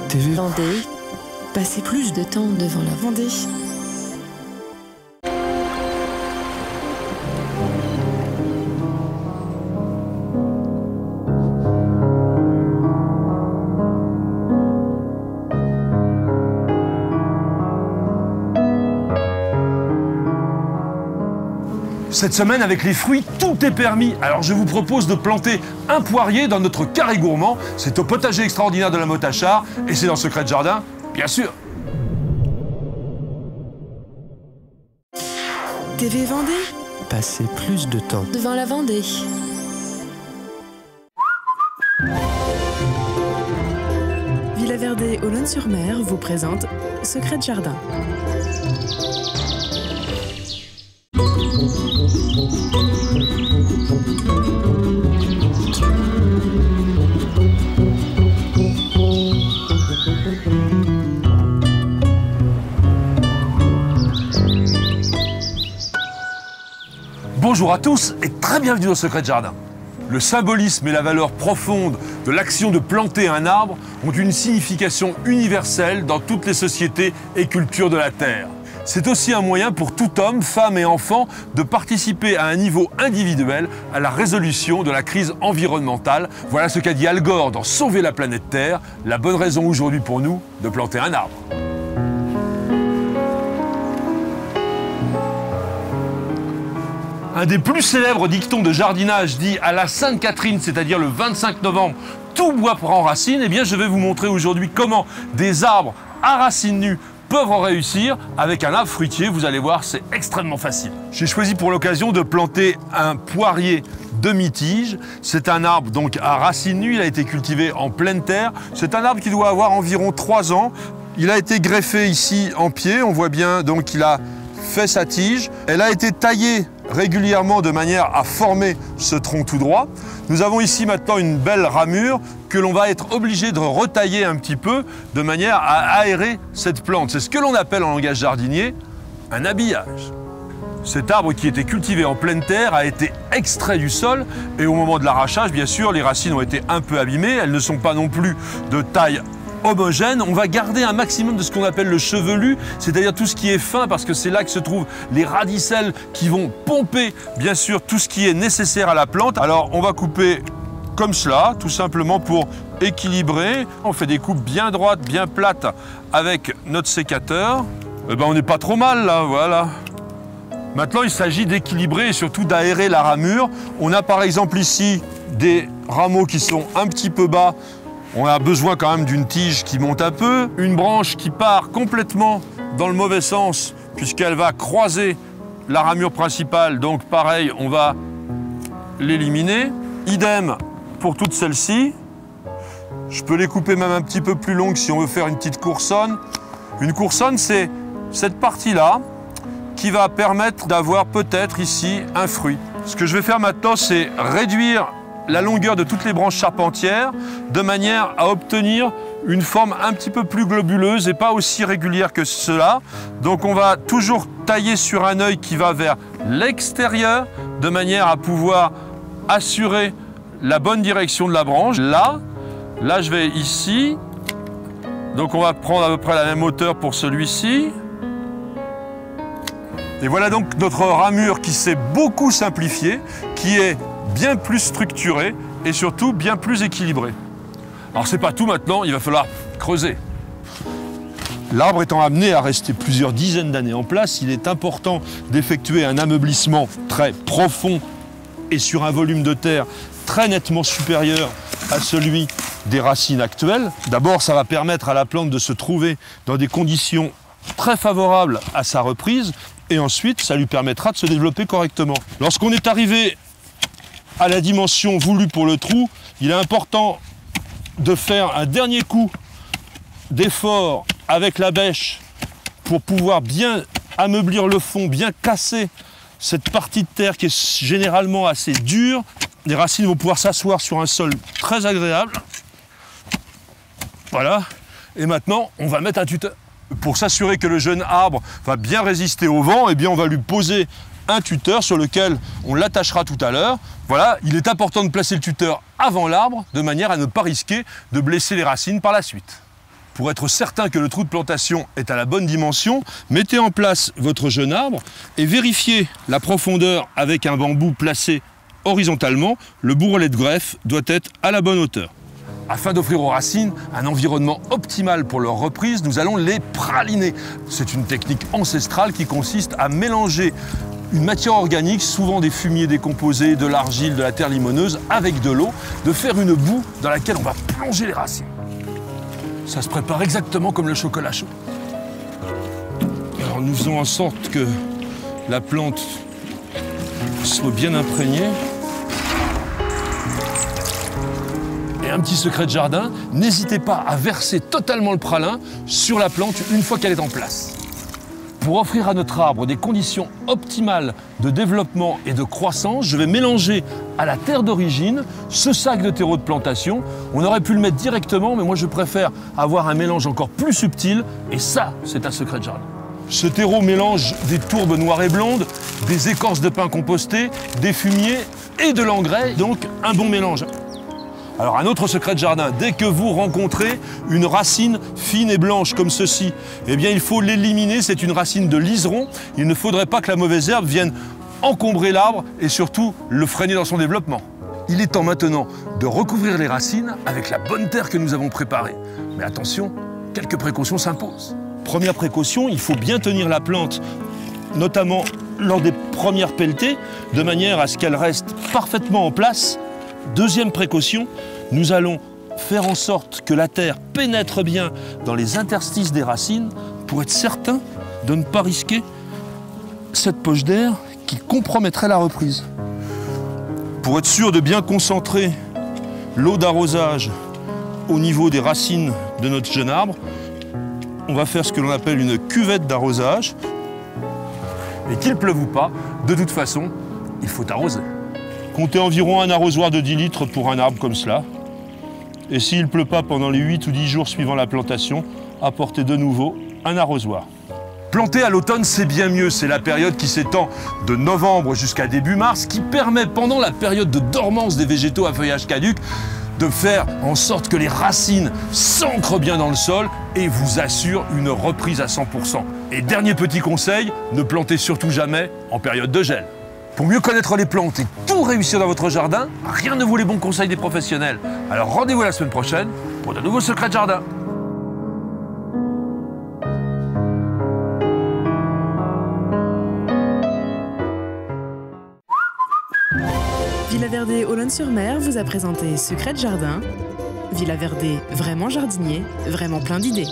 TV Vendée, passez plus de temps devant la Vendée. Cette semaine, avec les fruits, tout est permis. Alors je vous propose de planter un poirier dans notre carré gourmand. C'est au potager extraordinaire de la Motte à Char et c'est dans Secret de Jardin, bien sûr. TV Vendée, passer plus de temps. devant la Vendée. Villa Verdée, Olonne-sur-Mer vous présente Secret de Jardin. Bonjour à tous et très bienvenue dans Secret de Jardin. Le symbolisme et la valeur profonde de l'action de planter un arbre ont une signification universelle dans toutes les sociétés et cultures de la Terre. C'est aussi un moyen pour tout homme, femme et enfant de participer à un niveau individuel à la résolution de la crise environnementale. Voilà ce qu'a dit Al Gore dans Sauver la planète Terre, la bonne raison aujourd'hui pour nous de planter un arbre. Un des plus célèbres dictons de jardinage dit à la Sainte Catherine, c'est-à-dire le 25 novembre, tout bois prend racine. Eh bien, je vais vous montrer aujourd'hui comment des arbres à racines nues peuvent en réussir avec un arbre fruitier. Vous allez voir, c'est extrêmement facile. J'ai choisi pour l'occasion de planter un poirier demi-tige. C'est un arbre donc à racines nues. Il a été cultivé en pleine terre. C'est un arbre qui doit avoir environ 3 ans. Il a été greffé ici en pied. On voit bien donc qu'il a fait sa tige. Elle a été taillée régulièrement de manière à former ce tronc tout droit. Nous avons ici maintenant une belle ramure que l'on va être obligé de retailler un petit peu de manière à aérer cette plante. C'est ce que l'on appelle en langage jardinier un habillage. Cet arbre qui était cultivé en pleine terre a été extrait du sol et au moment de l'arrachage, bien sûr, les racines ont été un peu abîmées. Elles ne sont pas non plus de taille homogène. On va garder un maximum de ce qu'on appelle le chevelu, c'est-à-dire tout ce qui est fin, parce que c'est là que se trouvent les radicelles qui vont pomper, bien sûr, tout ce qui est nécessaire à la plante. Alors, on va couper comme cela, tout simplement pour équilibrer. On fait des coupes bien droites, bien plates avec notre sécateur. Eh ben, on n'est pas trop mal, là, voilà. Maintenant, il s'agit d'équilibrer et surtout d'aérer la ramure. On a par exemple ici des rameaux qui sont un petit peu bas. On a besoin quand même d'une tige qui monte un peu, une branche qui part complètement dans le mauvais sens puisqu'elle va croiser la ramure principale. Donc pareil, on va l'éliminer. Idem pour toutes celles-ci. Je peux les couper même un petit peu plus longues si on veut faire une petite coursonne. Une coursonne, c'est cette partie-là qui va permettre d'avoir peut-être ici un fruit. Ce que je vais faire maintenant, c'est réduire la longueur de toutes les branches charpentières de manière à obtenir une forme un petit peu plus globuleuse et pas aussi régulière que cela. Donc on va toujours tailler sur un œil qui va vers l'extérieur de manière à pouvoir assurer la bonne direction de la branche. Là je vais ici. Donc on va prendre à peu près la même hauteur pour celui-ci. Et voilà donc notre ramure qui s'est beaucoup simplifiée, qui est bien plus structuré et surtout bien plus équilibré. Alors c'est pas tout maintenant, il va falloir creuser. L'arbre étant amené à rester plusieurs dizaines d'années en place, il est important d'effectuer un ameublissement très profond et sur un volume de terre très nettement supérieur à celui des racines actuelles. D'abord, ça va permettre à la plante de se trouver dans des conditions très favorables à sa reprise et ensuite, ça lui permettra de se développer correctement. Lorsqu'on est arrivé à la dimension voulue pour le trou, il est important de faire un dernier coup d'effort avec la bêche pour pouvoir bien ameublir le fond, bien casser cette partie de terre qui est généralement assez dure. Les racines vont pouvoir s'asseoir sur un sol très agréable. Voilà. Et maintenant, on va mettre un tuteur. Pour s'assurer que le jeune arbre va bien résister au vent, eh bien on va lui poser un tuteur sur lequel on l'attachera tout à l'heure. Voilà, il est important de placer le tuteur avant l'arbre de manière à ne pas risquer de blesser les racines par la suite. Pour être certain que le trou de plantation est à la bonne dimension, mettez en place votre jeune arbre et vérifiez la profondeur avec un bambou placé horizontalement. Le bourrelet de greffe doit être à la bonne hauteur. Afin d'offrir aux racines un environnement optimal pour leur reprise, nous allons les praliner. C'est une technique ancestrale qui consiste à mélanger une matière organique, souvent des fumiers décomposés, de l'argile, de la terre limoneuse, avec de l'eau, de faire une boue dans laquelle on va plonger les racines. Ça se prépare exactement comme le chocolat chaud. Alors nous faisons en sorte que la plante soit bien imprégnée. Et un petit secret de jardin, n'hésitez pas à verser totalement le pralin sur la plante une fois qu'elle est en place. Pour offrir à notre arbre des conditions optimales de développement et de croissance, je vais mélanger à la terre d'origine ce sac de terreau de plantation. On aurait pu le mettre directement, mais moi je préfère avoir un mélange encore plus subtil, et ça, c'est un secret de jardin. Ce terreau mélange des tourbes noires et blondes, des écorces de pin compostées, des fumiers et de l'engrais, donc un bon mélange. Alors un autre secret de jardin, dès que vous rencontrez une racine fine et blanche comme ceci, eh bien il faut l'éliminer, c'est une racine de liseron. Il ne faudrait pas que la mauvaise herbe vienne encombrer l'arbre et surtout le freiner dans son développement. Il est temps maintenant de recouvrir les racines avec la bonne terre que nous avons préparée. Mais attention, quelques précautions s'imposent. Première précaution, il faut bien tenir la plante, notamment lors des premières pelletées, de manière à ce qu'elle reste parfaitement en place. Deuxième précaution, nous allons faire en sorte que la terre pénètre bien dans les interstices des racines pour être certain de ne pas risquer cette poche d'air qui compromettrait la reprise. Pour être sûr de bien concentrer l'eau d'arrosage au niveau des racines de notre jeune arbre, on va faire ce que l'on appelle une cuvette d'arrosage. Et qu'il pleuve ou pas, de toute façon, il faut arroser. Comptez environ un arrosoir de 10 litres pour un arbre comme cela. Et s'il ne pleut pas pendant les 8 ou 10 jours suivant la plantation, apportez de nouveau un arrosoir. Planter à l'automne, c'est bien mieux. C'est la période qui s'étend de novembre jusqu'à début mars, qui permet, pendant la période de dormance des végétaux à feuillage caduc, de faire en sorte que les racines s'ancrent bien dans le sol et vous assurent une reprise à 100%. Et dernier petit conseil, ne plantez surtout jamais en période de gel. Pour mieux connaître les plantes et tout réussir dans votre jardin, rien ne vaut les bons conseils des professionnels. Alors rendez-vous la semaine prochaine pour de nouveaux secrets de jardin. Villa Verde Olonne-sur-Mer vous a présenté Secrets de jardin. Villa Verde, vraiment jardinier, vraiment plein d'idées.